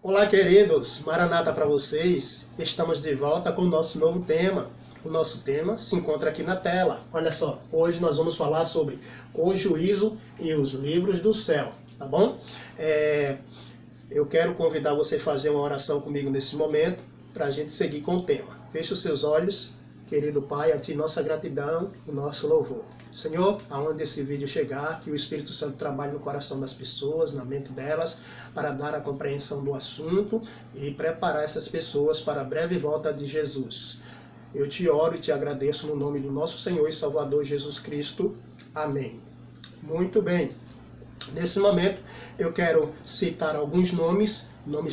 Olá, queridos, Maranata para vocês. Estamos de volta com o nosso novo tema. O nosso tema se encontra aqui na tela. Olha só, hoje nós vamos falar sobre o juízo e os livros do céu, tá bom? Eu quero convidar você a fazer uma oração comigo nesse momento para a gente seguir com o tema. Feche os seus olhos, querido Pai, a Ti nossa gratidão, o nosso louvor. Senhor, aonde esse vídeo chegar, que o Espírito Santo trabalhe no coração das pessoas, na mente delas, para dar a compreensão do assunto e preparar essas pessoas para a breve volta de Jesus. Eu te oro e te agradeço no nome do nosso Senhor e Salvador Jesus Cristo. Amém. Muito bem. Nesse momento, eu quero citar alguns nomes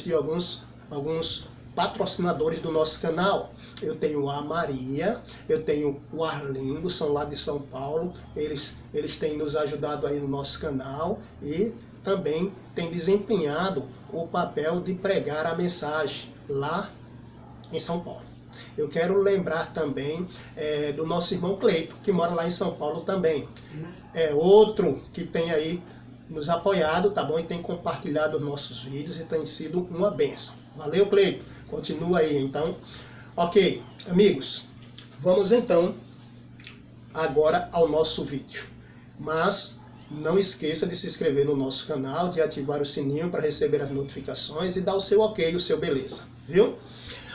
de alguns patrocinadores do nosso canal. Eu tenho a Maria, eu tenho o Arlindo, são lá de São Paulo. Eles têm nos ajudado aí no nosso canal e também têm desempenhado o papel de pregar a mensagem lá em São Paulo. Eu quero lembrar também do nosso irmão Cleito, que mora lá em São Paulo também. É outro que tem aí nos apoiado, tá bom? E tem compartilhado os nossos vídeos e tem sido uma bênção. Valeu, Cleito. Continua aí, então. Ok, amigos, vamos então agora ao nosso vídeo. Mas não esqueça de se inscrever no nosso canal, de ativar o sininho para receber as notificações e dar o seu ok, o seu beleza, viu?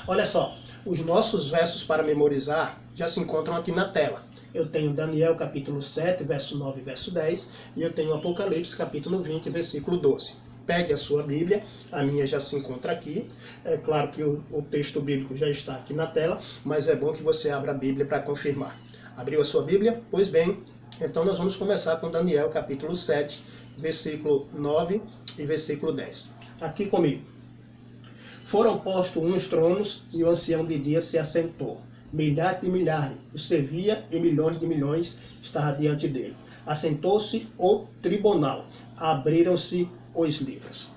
Olha só, os nossos versos para memorizar já se encontram aqui na tela. Eu tenho Daniel capítulo 7, verso 9 e verso 10, e eu tenho Apocalipse capítulo 20, versículo 12. Pegue a sua Bíblia, a minha já se encontra aqui. É claro que o texto bíblico já está aqui na tela, mas é bom que você abra a Bíblia para confirmar. Abriu a sua Bíblia? Pois bem, então nós vamos começar com Daniel capítulo 7, versículo 9 e versículo 10. Aqui comigo. Foram postos uns tronos e o ancião de dias se assentou. Milhares de milhares o servia e milhões de milhões estavam diante dele. Assentou-se o tribunal, abriram-se os livros.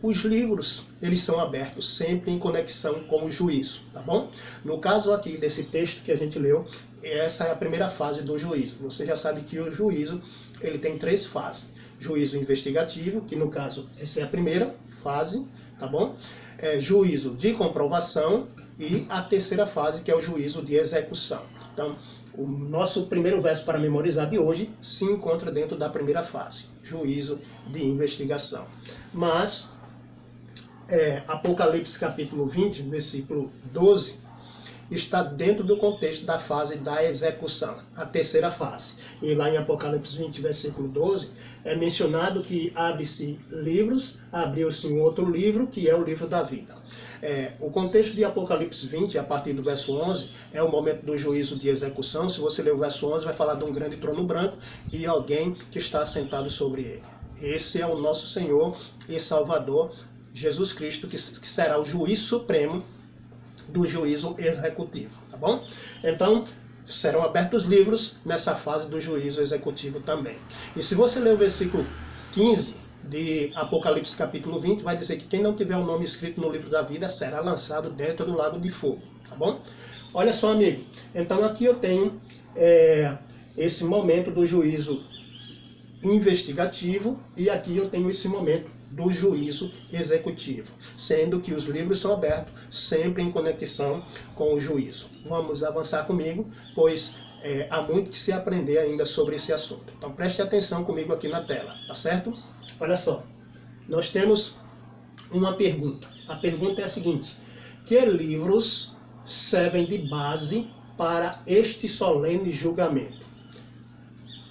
Os livros, eles são abertos sempre em conexão com o juízo, tá bom? No caso aqui desse texto que a gente leu, essa é a primeira fase do juízo. Você já sabe que o juízo, ele tem três fases. Juízo investigativo, que no caso, essa é a primeira fase, tá bom? Juízo de comprovação e a terceira fase, que é o juízo de execução. Então, o nosso primeiro verso para memorizar de hoje se encontra dentro da primeira fase, juízo de investigação. Mas, Apocalipse capítulo 20, versículo 12, está dentro do contexto da fase da execução, a terceira fase. E lá em Apocalipse 20, versículo 12, é mencionado que abre-se livros, abriu-se um outro livro, que é o livro da vida. O contexto de Apocalipse 20, a partir do verso 11, é o momento do juízo de execução. Se você ler o verso 11, vai falar de um grande trono branco e alguém que está sentado sobre ele. Esse é o nosso Senhor e Salvador, Jesus Cristo, que será o juiz supremo do juízo executivo, tá bom? Então, serão abertos livros nessa fase do juízo executivo também. E se você ler o versículo 15 de Apocalipse capítulo 20, vai dizer que quem não tiver o nome escrito no livro da vida será lançado dentro do lago de fogo, tá bom? Olha só, amigo, então aqui eu tenho esse momento do juízo investigativo e aqui eu tenho esse momento do juízo executivo, sendo que os livros são abertos sempre em conexão com o juízo. Vamos avançar comigo, pois há muito que se aprender ainda sobre esse assunto. Então preste atenção comigo aqui na tela, tá certo? Olha só, nós temos uma pergunta. A pergunta é a seguinte: que livros servem de base para este solene julgamento?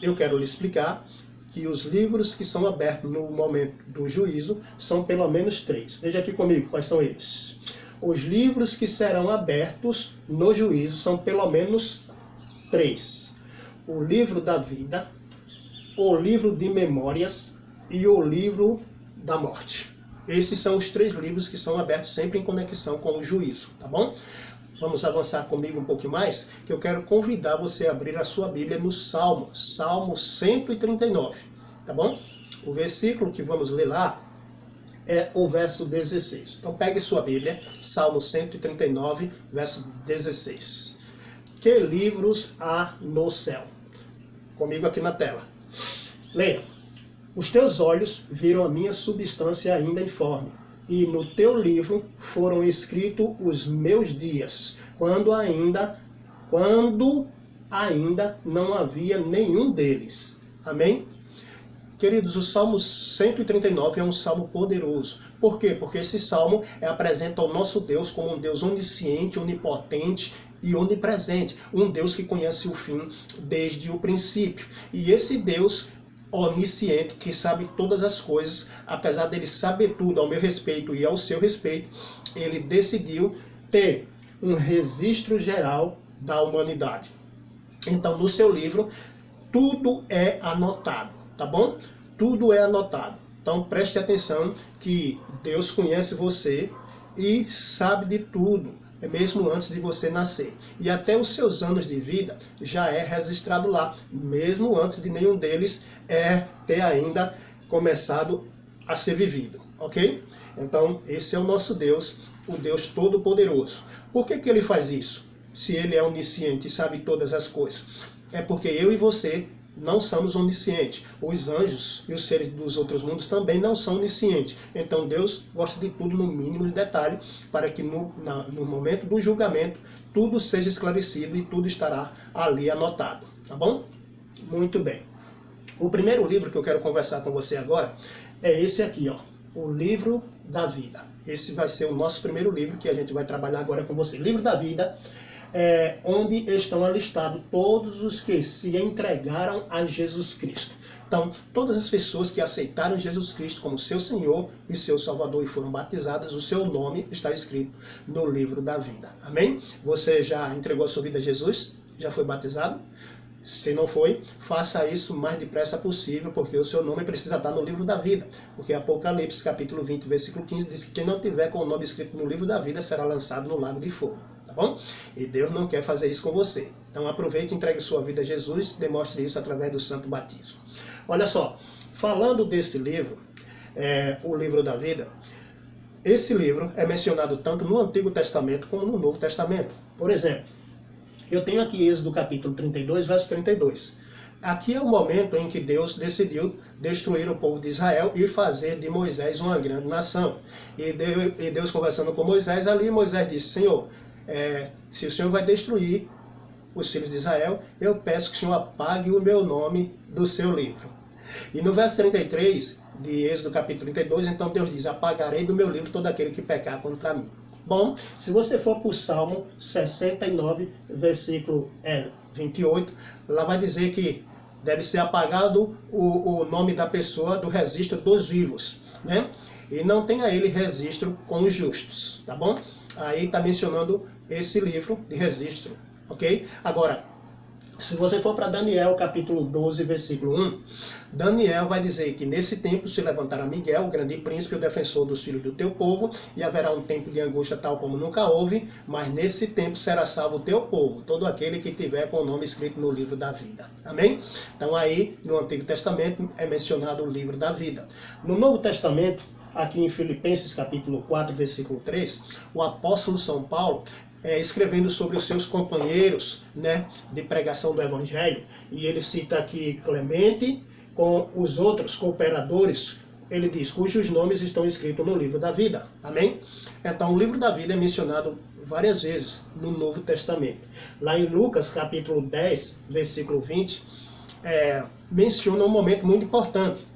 Eu quero lhe explicar que os livros que são abertos no momento do juízo são pelo menos 3. Veja aqui comigo quais são eles. Os livros que serão abertos no juízo são pelo menos 3. O livro da vida, o livro de memórias e o livro da morte. Esses são os 3 livros que são abertos sempre em conexão com o juízo, tá bom? Vamos avançar comigo um pouquinho mais, que eu quero convidar você a abrir a sua Bíblia no Salmo 139, tá bom? O versículo que vamos ler lá é o verso 16. Então pegue sua Bíblia, Salmo 139, verso 16. Que livros há no céu? Comigo aqui na tela. Leia. Os teus olhos viram a minha substância ainda informe, e no teu livro foram escritos os meus dias, quando ainda não havia nenhum deles. Amém? Queridos, o Salmo 139 é um salmo poderoso. Por quê? Porque esse salmo apresenta o nosso Deus como um Deus onisciente, onipotente e onipresente. Um Deus que conhece o fim desde o princípio. E esse Deus onisciente, que sabe todas as coisas, apesar dele saber tudo ao meu respeito e ao seu respeito, ele decidiu ter um registro geral da humanidade. Então, no seu livro, tudo é anotado, tá bom? Tudo é anotado. Então, preste atenção que Deus conhece você e sabe de tudo, mesmo antes de você nascer. E até os seus anos de vida já é registrado lá, mesmo antes de nenhum deles ter ainda começado a ser vivido, ok? Então, esse é o nosso Deus, o Deus Todo-Poderoso. Por que ele faz isso? Se ele é onisciente e sabe todas as coisas. É porque eu e você não somos oniscientes. Os anjos e os seres dos outros mundos também não são oniscientes. Então Deus gosta de tudo no mínimo de detalhe, para que no momento do julgamento tudo seja esclarecido e tudo estará ali anotado. Tá bom? Muito bem. O primeiro livro que eu quero conversar com você agora é esse aqui, ó, o Livro da Vida. Esse vai ser o nosso primeiro livro que a gente vai trabalhar agora com você. Livro da Vida, onde estão alistados todos os que se entregaram a Jesus Cristo. Então, todas as pessoas que aceitaram Jesus Cristo como seu Senhor e seu Salvador e foram batizadas, o seu nome está escrito no livro da vida. Amém? Você já entregou a sua vida a Jesus? Já foi batizado? Se não foi, faça isso o mais depressa possível, porque o seu nome precisa estar no livro da vida. Porque Apocalipse, capítulo 20, versículo 15, diz que quem não tiver com o nome escrito no livro da vida será lançado no lago de fogo. Tá bom? E Deus não quer fazer isso com você. Então aproveite e entregue sua vida a Jesus, demonstre isso através do santo batismo. Olha só, falando desse livro, o livro da vida, esse livro é mencionado tanto no Antigo Testamento como no Novo Testamento. Por exemplo, eu tenho aqui Êxodo capítulo 32, verso 32. Aqui é o momento em que Deus decidiu destruir o povo de Israel e fazer de Moisés uma grande nação. E Deus conversando com Moisés ali, Moisés disse: Senhor, se o Senhor vai destruir os filhos de Israel, eu peço que o Senhor apague o meu nome do seu livro. E no verso 33 de Êxodo capítulo 32, então Deus diz: apagarei do meu livro todo aquele que pecar contra mim. Bom, se você for para o Salmo 69, versículo 28, lá vai dizer que deve ser apagado o nome da pessoa do registro dos vivos, né? E não tem a ele registro com os justos, tá bom? Aí está mencionando esse livro de registro, ok? Agora, se você for para Daniel, capítulo 12, versículo 1, Daniel vai dizer que nesse tempo se levantará Miguel, o grande príncipe, o defensor dos filhos do teu povo, e haverá um tempo de angústia tal como nunca houve, mas nesse tempo será salvo o teu povo, todo aquele que tiver com o nome escrito no livro da vida. Amém? Então aí, no Antigo Testamento, é mencionado o livro da vida. No Novo Testamento, aqui em Filipenses, capítulo 4, versículo 3, o apóstolo São Paulo, escrevendo sobre os seus companheiros, né, de pregação do Evangelho, e ele cita aqui Clemente com os outros cooperadores, ele diz, cujos nomes estão escritos no livro da vida. Amém? Então, o livro da vida é mencionado várias vezes no Novo Testamento. Lá em Lucas, capítulo 10, versículo 20, menciona um momento muito importante.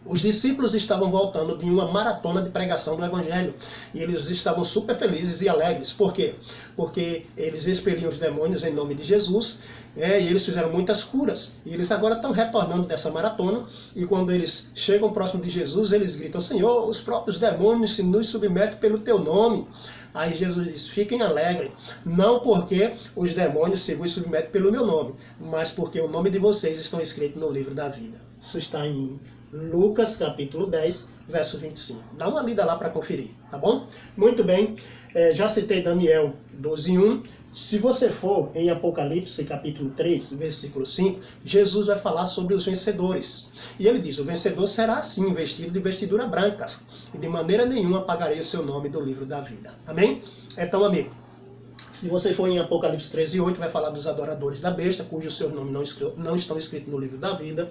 Os discípulos estavam voltando de uma maratona de pregação do Evangelho. E eles estavam super felizes e alegres. Por quê? Porque eles expeliam os demônios em nome de Jesus. E eles fizeram muitas curas. E eles agora estão retornando dessa maratona. E quando eles chegam próximo de Jesus, eles gritam: Senhor, os próprios demônios se nos submetem pelo teu nome. Aí Jesus diz: fiquem alegres, não porque os demônios se vos submetem pelo meu nome, mas porque o nome de vocês estão escrito no livro da vida. Isso está em Lucas capítulo 10, verso 25. Dá uma lida lá para conferir, tá bom? Muito bem, já citei Daniel 12:1. Se você for em Apocalipse capítulo 3, versículo 5, Jesus vai falar sobre os vencedores. E ele diz: o vencedor será assim, vestido de vestidura branca, e de maneira nenhuma apagarei o seu nome do livro da vida. Amém? Então, amigo, Se você for em Apocalipse 13:8, vai falar dos adoradores da besta, cujos seus nomes não estão escritos no livro da vida.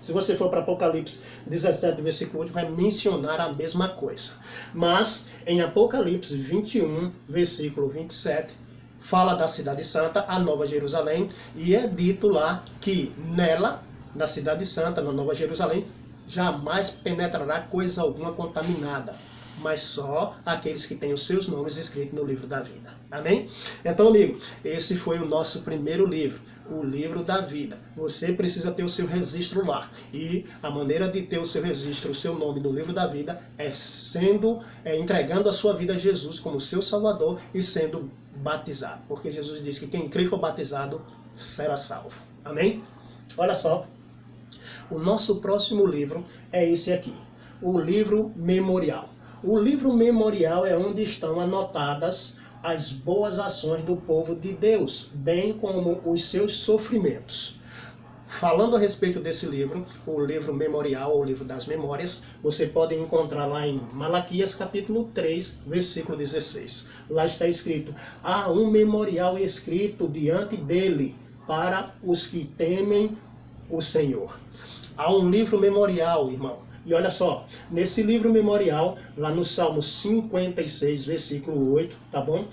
Se você for para Apocalipse 17, versículo 8, vai mencionar a mesma coisa. Mas em Apocalipse 21, versículo 27, fala da cidade santa, a Nova Jerusalém, e é dito lá que nela, na cidade santa, na Nova Jerusalém, jamais penetrará coisa alguma contaminada, mas só aqueles que têm os seus nomes escritos no livro da vida. Amém? Então, amigo, esse foi o nosso primeiro livro, o livro da vida. Você precisa ter o seu registro lá. E a maneira de ter o seu registro, o seu nome no livro da vida, é entregando a sua vida a Jesus como seu Salvador e sendo batizado. Porque Jesus disse que quem crê e for batizado será salvo. Amém? Olha só. O nosso próximo livro é esse aqui, o livro memorial. O livro memorial é onde estão anotadas as boas ações do povo de Deus, bem como os seus sofrimentos. Falando a respeito desse livro, o livro memorial, ou livro das memórias, você pode encontrar lá em Malaquias capítulo 3, versículo 16. Lá está escrito: há um memorial escrito diante dele para os que temem o Senhor. Há um livro memorial, irmão. E olha só, nesse livro memorial, lá no Salmo 56, versículo 8, tá bom?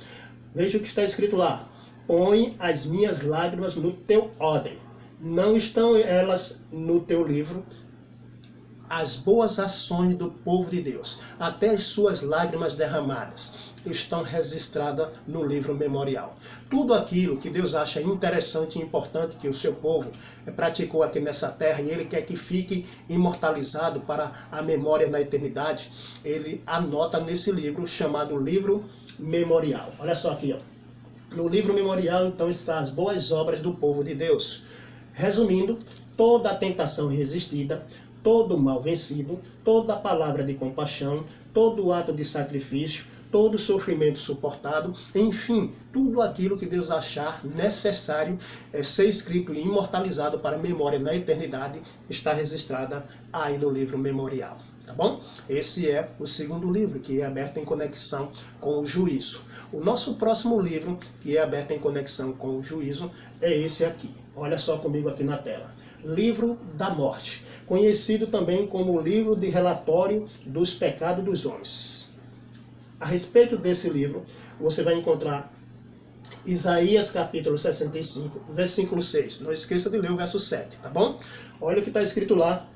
Veja o que está escrito lá. Põe as minhas lágrimas no teu odre. Não estão elas no teu livro? As boas ações do povo de Deus, até as suas lágrimas derramadas, estão registradas no livro memorial. Tudo aquilo que Deus acha interessante e importante que o seu povo praticou aqui nessa terra, e Ele quer que fique imortalizado para a memória na eternidade, Ele anota nesse livro chamado livro memorial. Olha só aqui, ó. No livro memorial, então, estão as boas obras do povo de Deus. Resumindo, toda a tentação resistida, todo o mal vencido, toda a palavra de compaixão, todo o ato de sacrifício, todo o sofrimento suportado, enfim, tudo aquilo que Deus achar necessário ser escrito e imortalizado para a memória na eternidade, está registrada aí no livro memorial. Tá bom? Esse é o segundo livro, que é aberto em conexão com o juízo. O nosso próximo livro, que é aberto em conexão com o juízo, é esse aqui. Olha só comigo aqui na tela. Livro da morte, conhecido também como o livro de relatório dos pecados dos homens. A respeito desse livro, você vai encontrar Isaías capítulo 65, versículo 6. Não esqueça de ler o verso 7, tá bom? Olha o que está escrito lá.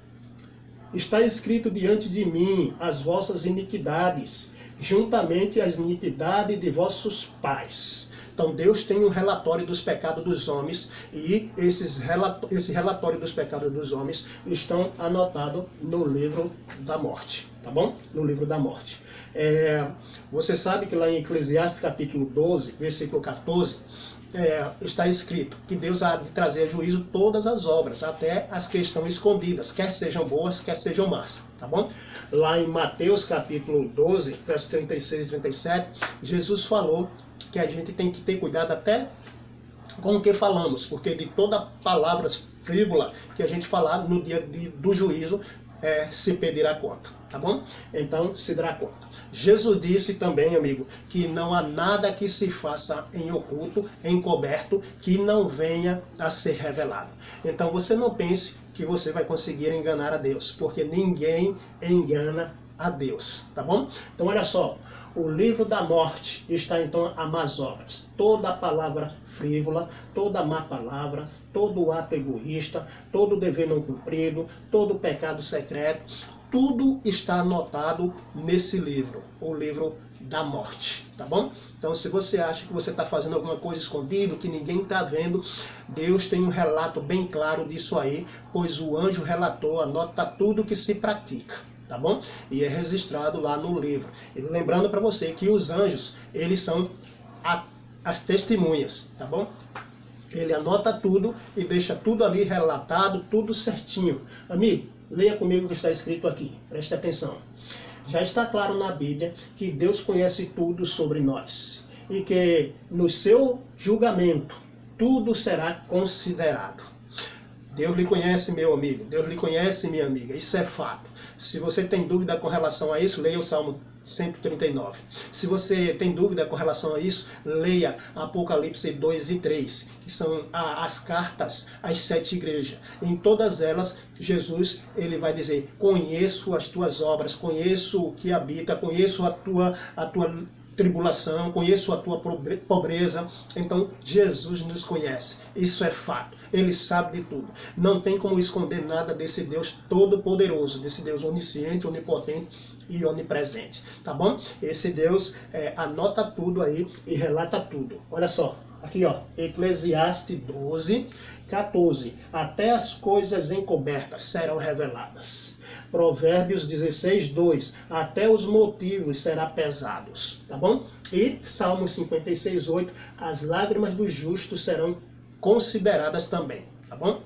Está escrito diante de mim as vossas iniquidades, juntamente as iniquidades de vossos pais. Então Deus tem um relatório dos pecados dos homens, e esse relatório dos pecados dos homens estão anotados no livro da morte, tá bom? No livro da morte. Você sabe que lá em Eclesiastes capítulo 12, versículo 14, está escrito que Deus há de trazer a juízo todas as obras, até as que estão escondidas, quer sejam boas, quer sejam más, tá bom? Lá em Mateus capítulo 12, versos 36 e 37, Jesus falou que a gente tem que ter cuidado até com o que falamos, porque de toda palavra frívola que a gente falar no dia do juízo, se pedirá conta, tá bom? Então, se dará conta. Jesus disse também, amigo, que não há nada que se faça em oculto, encoberto, que não venha a ser revelado. Então, você não pense que você vai conseguir enganar a Deus, porque ninguém engana a Deus, tá bom? Então, olha só. O livro da morte está então a más obras. Toda palavra frívola, toda má palavra, todo ato egoísta, todo dever não cumprido, todo pecado secreto, tudo está anotado nesse livro, o livro da morte, tá bom? Então, se você acha que você está fazendo alguma coisa escondido, que ninguém está vendo, Deus tem um relato bem claro disso aí, pois o anjo relator anota tudo que se pratica. Tá bom? E é registrado lá no livro. E lembrando para você que os anjos, eles são as testemunhas, tá bom? Ele anota tudo e deixa tudo ali relatado, tudo certinho. Amigo, leia comigo o que está escrito aqui. Preste atenção. Já está claro na Bíblia que Deus conhece tudo sobre nós. E que no seu julgamento, tudo será considerado. Deus lhe conhece, meu amigo. Deus lhe conhece, minha amiga. Isso é fato. Se você tem dúvida com relação a isso, leia o Salmo 139. Se você tem dúvida com relação a isso, leia Apocalipse 2 e 3, que são as cartas às 7 igrejas. Em todas elas, Jesus ele vai dizer: conheço as tuas obras, conheço o que habita, conheço a tua tribulação, conheço a tua pobreza. Então Jesus nos conhece, isso é fato, ele sabe de tudo, não tem como esconder nada desse Deus todo-poderoso, desse Deus onisciente, onipotente e onipresente, tá bom? Esse Deus anota tudo aí e relata tudo. Olha só, aqui ó, Eclesiastes 12, 14, até as coisas encobertas serão reveladas. Provérbios 16, 2, até os motivos serão pesados, tá bom? E Salmos 56, 8, as lágrimas dos justos serão consideradas também, tá bom?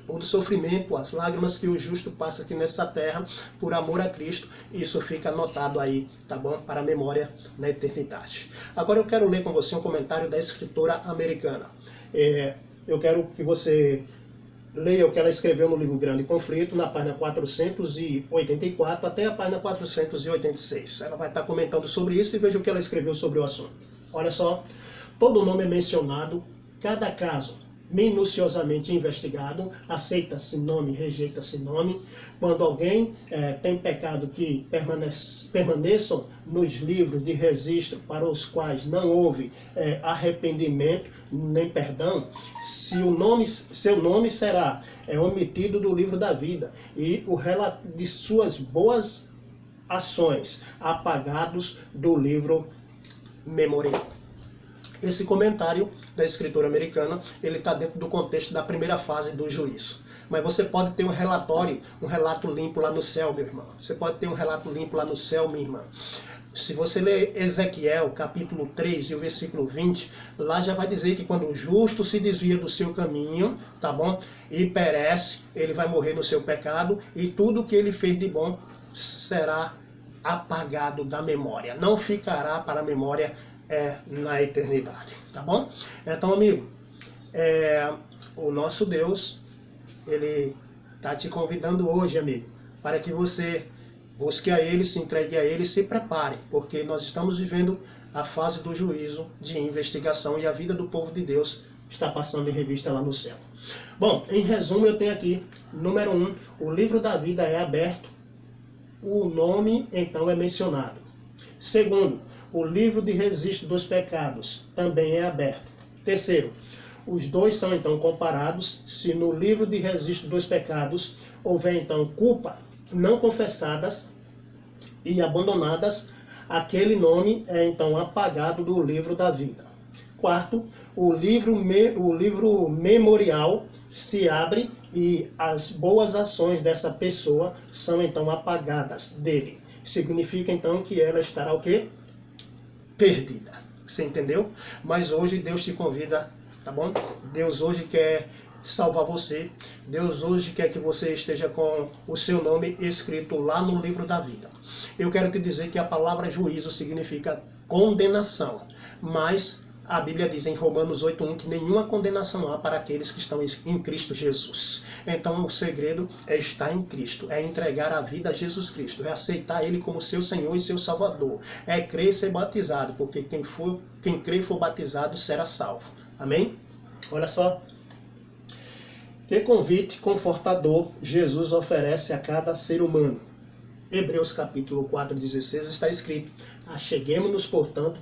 Todo sofrimento, as lágrimas que o justo passa aqui nessa terra, por amor a Cristo, isso fica anotado aí, tá bom? Para a memória na eternidade. Agora eu quero ler com você um comentário da escritora americana. Eu quero que você leia o que ela escreveu no livro Grande Conflito, na página 484 até a página 486. Ela vai estar comentando sobre isso e veja o que ela escreveu sobre o assunto. Olha só, todo nome é mencionado, cada caso minuciosamente investigado, aceita-se nome, rejeita-se nome. Quando alguém tem pecado que permaneçam nos livros de registro para os quais não houve arrependimento nem perdão, seu nome será omitido do livro da vida e o relato de suas boas ações apagados do livro memorial. Esse comentário da escritora americana, ele está dentro do contexto da primeira fase do juízo. Mas você pode ter um relato limpo lá no céu, meu irmão. Você pode ter um relato limpo lá no céu, minha irmã. Se você ler Ezequiel, capítulo 3 e o versículo 20, lá já vai dizer que quando o justo se desvia do seu caminho, tá bom? E perece, ele vai morrer no seu pecado e tudo que ele fez de bom será apagado da memória. Não ficará para a memória na eternidade, tá bom? Então, amigo, o nosso Deus, ele está te convidando hoje, amigo, para que você busque a Ele, se entregue a Ele e se prepare, porque nós estamos vivendo a fase do juízo, de investigação, e a vida do povo de Deus está passando em revista lá no céu. Bom, em resumo, eu tenho aqui, número 1, o livro da vida é aberto, o nome então é mencionado. Segundo, o livro de registro dos pecados também é aberto. Terceiro, os dois são então comparados. Se no livro de registro dos pecados houver então culpa não confessadas e abandonadas, aquele nome é então apagado do livro da vida. Quarto, o livro memorial se abre e as boas ações dessa pessoa são então apagadas dele. Significa então que ela estará o quê? Perdida. Você entendeu? Mas hoje Deus te convida, tá bom? Deus hoje quer salvar você. Deus hoje quer que você esteja com o seu nome escrito lá no livro da vida. Eu quero te dizer que a palavra juízo significa condenação, mas a Bíblia diz em Romanos 8:1 que nenhuma condenação há para aqueles que estão em Cristo Jesus. Então o segredo é estar em Cristo, é entregar a vida a Jesus Cristo, é aceitar Ele como seu Senhor e seu Salvador, é crer e ser batizado, porque quem crê e for batizado será salvo. Amém? Olha só. Que convite confortador Jesus oferece a cada ser humano. Hebreus capítulo 4:16 está escrito: acheguemo-nos, portanto,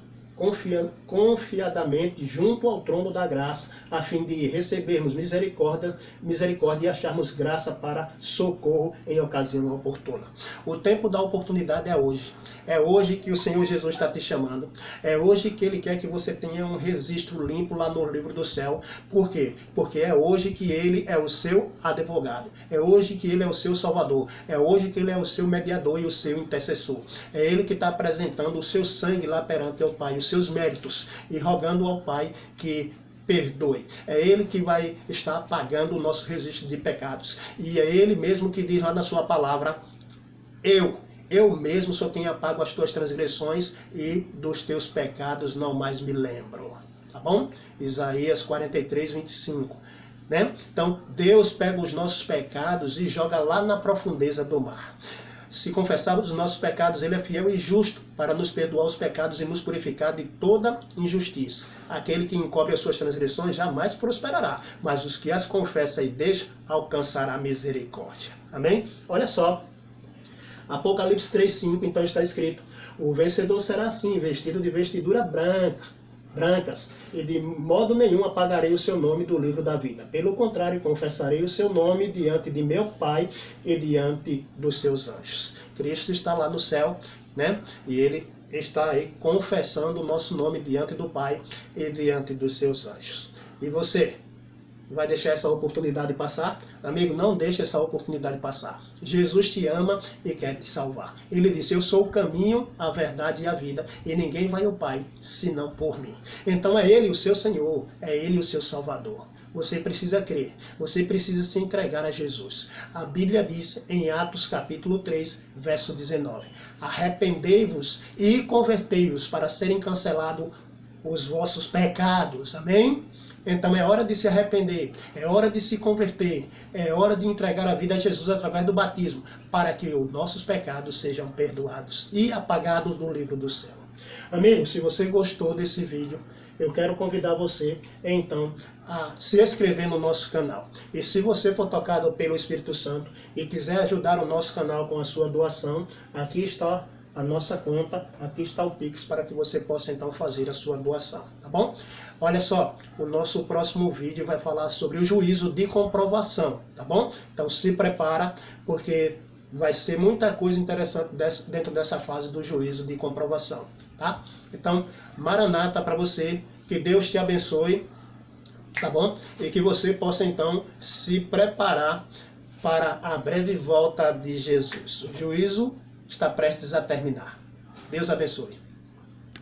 confiadamente junto ao trono da graça, a fim de recebermos misericórdia e acharmos graça para socorro em ocasião oportuna. O tempo da oportunidade é hoje. É hoje que o Senhor Jesus está te chamando. É hoje que Ele quer que você tenha um registro limpo lá no livro do céu. Por quê? Porque é hoje que Ele é o seu advogado. É hoje que Ele é o seu salvador. É hoje que Ele é o seu mediador e o seu intercessor. É Ele que está apresentando o seu sangue lá perante o Pai, os seus méritos, e rogando ao Pai que perdoe. É Ele que vai estar apagando o nosso registro de pecados. E é Ele mesmo que diz lá na sua palavra: eu mesmo sou quem apago as tuas transgressões e dos teus pecados não mais me lembro. Tá bom? Isaías 43:25. Né? Então, Deus pega os nossos pecados e joga lá na profundeza do mar. Se confessarmos os nossos pecados, Ele é fiel e justo para nos perdoar os pecados e nos purificar de toda injustiça. Aquele que encobre as suas transgressões jamais prosperará, mas os que as confessam e deixam alcançará misericórdia. Amém? Olha só, Apocalipse 3:5, então está escrito: o vencedor será assim, vestido de vestidura brancas, e de modo nenhum apagarei o seu nome do livro da vida. Pelo contrário, confessarei o seu nome diante de meu Pai e diante dos seus anjos. Cristo está lá no céu, né? E Ele está aí confessando o nosso nome diante do Pai e diante dos seus anjos. E você? Vai deixar essa oportunidade passar? Amigo, não deixe essa oportunidade passar. Jesus te ama e quer te salvar. Ele disse: eu sou o caminho, a verdade e a vida, e ninguém vai ao Pai senão por mim. Então é Ele o seu Senhor, é Ele o seu Salvador. Você precisa crer, você precisa se entregar a Jesus. A Bíblia diz em Atos capítulo 3, verso 19: arrependei-vos e convertei-vos para serem cancelados os vossos pecados. Amém? Então é hora de se arrepender, é hora de se converter, é hora de entregar a vida a Jesus através do batismo, para que os nossos pecados sejam perdoados e apagados do livro do céu. Amigo, se você gostou desse vídeo, eu quero convidar você, então, a se inscrever no nosso canal. E se você for tocado pelo Espírito Santo e quiser ajudar o nosso canal com a sua doação, aqui está a nossa conta, aqui está o Pix para que você possa então fazer a sua doação, tá bom? Olha só, o nosso próximo vídeo vai falar sobre o juízo de comprovação, tá bom? Então se prepara, porque vai ser muita coisa interessante dentro dessa fase do juízo de comprovação, tá? Então, Maranata para você, que Deus te abençoe, tá bom? E que você possa então se preparar para a breve volta de Jesus. O juízo está prestes a terminar. Deus abençoe.